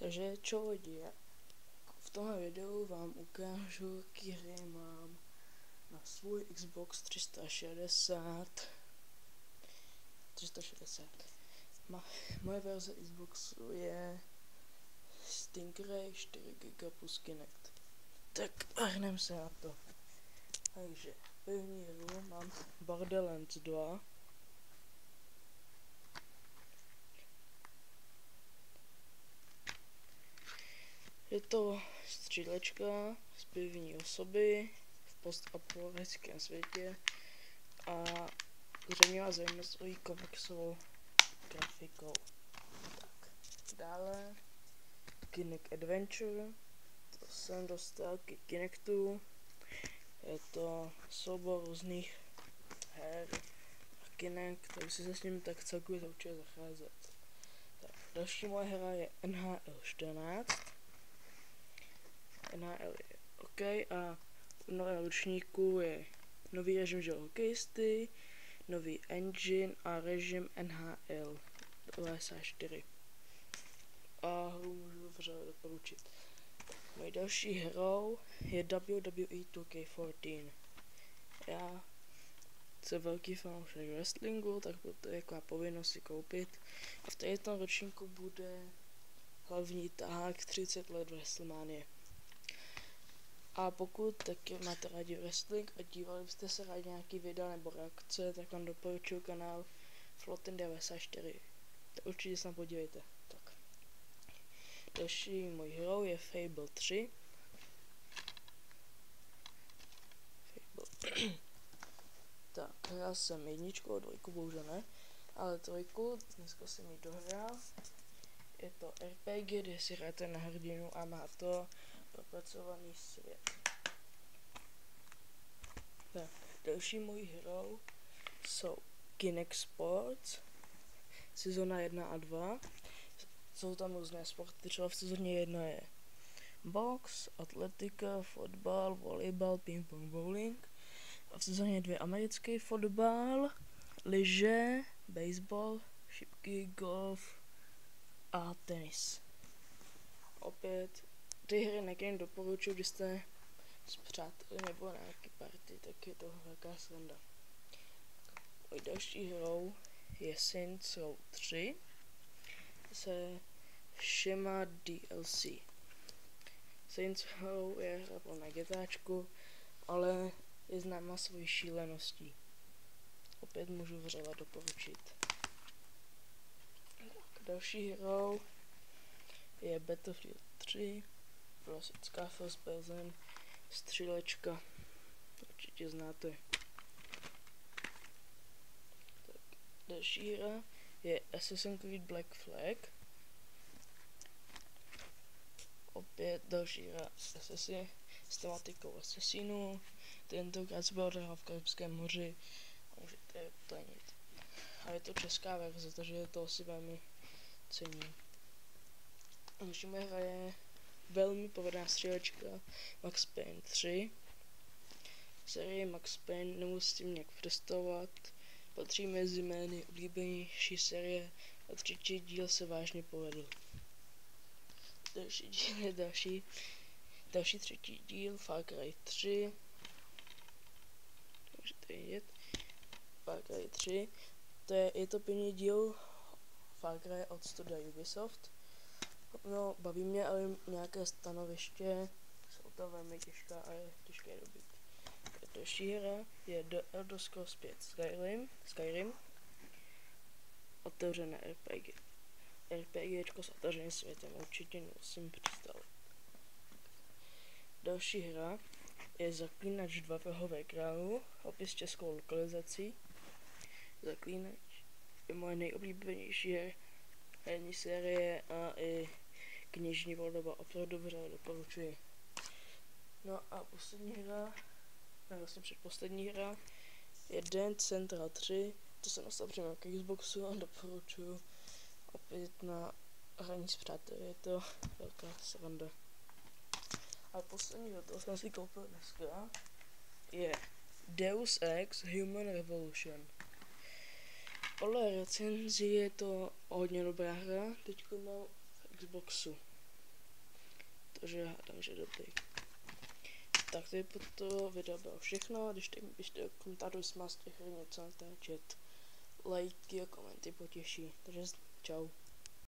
Takže čau lidi, v tomhle videu vám ukážu, jaký hry mám na svůj Xbox 360. Moje verze Xboxu je Stingray 4 GB plus Kinect. Tak hrnem se na to. Takže první hru mám Borderlands 2. Je to střílečka z první osoby v postapokaliptickém světě a zřejmě vás zajímá svojí komiksovou grafikou. Tak, dále Kinect Adventure, to jsem dostal k Kinectu. Je to soubor různých her a Kinect, takže si se s ním tak celkově zaučil zacházet. Tak, další moje hra je NHL 14. NHL je OK a u nového ročníku je nový režim žil hokejisty, nový engine a režim NHL 94. A hru můžu vřele doporučit. Mojí další hrou je WWE 2K14. Já jsem velký fanoušek wrestlingu, tak to je jako povinnost si koupit. A v této ročníku bude hlavní tahák 30 let WrestleMania. A pokud taky máte rádi wrestling a dívali byste se rádi nějaký videa nebo reakce, tak vám doporučuji kanál Floten 94. Tak určitě se tam podívejte. Tak. Další můj hrou je Fable 3. Tak, hrál jsem jedničku a dvojku, bohužel ne, ale trojku, dneska jsem ji dohrál. Je to RPG, kde si hrajete na hrdinu a má to propracovaný svět. Tak, další mojí hrou jsou Kinect Sports, sezóna 1 a 2. Jsou tam různé sporty, třeba v sezóně 1 je box, atletika, fotbal, volejbal, ping-pong, bowling. A v sezóně 2 americký fotbal, lyže, baseball, šipky, golf a tenis. Opět ty hry nekrým doporučuji, když jste s přáteli nebo na nějaký party, tak je to velká sranda. Mojí další hrou je Saints Row 3 se všema DLC. Saints Row je hra plná GTAčku, ale je známá svojí šíleností. Opět můžu vřele doporučit. Další hrou je Battlefield 3, klasická first person, střílečka, určitě znáte. Tak, další hra je Assassin's Creed Black Flag. Opět další hra s tematikou asasínů. Tentokrát se bude odehrát v Karibském moři a můžete plenit. A je to česká verze, takže to si velmi cením. Další moje hra je velmi povedená střílečka Max Payne 3. Série Max Payne nemusím nějak představovat, patří mezi mé nejoblíbenější série a třetí díl se vážně povedl. Další díl je další třetí díl Far Cry 3. Můžete vidět. Far Cry 3. Je to první díl Far Cry od studia Ubisoft. No, baví mě, ale nějaké stanoviště jsou to velmi těžká a je těžké dobit. Další hra je The Elder Scrolls 5 Skyrim. Otevřené RPGčko s otevřeným světem, určitě musím představit. Další hra je Zaklínač 2 Vrhové králu, opět s českou lokalizací. Zaklínač je moje nejoblíbenější herní série a i knižní podoba, opravdu vřele doporučuji. No a poslední hra, vlastně předposlední hra je Dance Central 3, to jsem dostal přímo k Xboxu a doporučuji opět na hraní s přáteli, je to velká sranda. A poslední hra, to jsem si koupil dneska, je Deus Ex Human Revolution. Podle recenzí je to hodně dobrá hra, teďko mám v Xboxu. takže hádám, že dobrý. Tak to by po to video bylo všechno, když tak mi pište do komentářů, jestli vás těch něco natáčet. Lajky a komenty potěší, takže čau.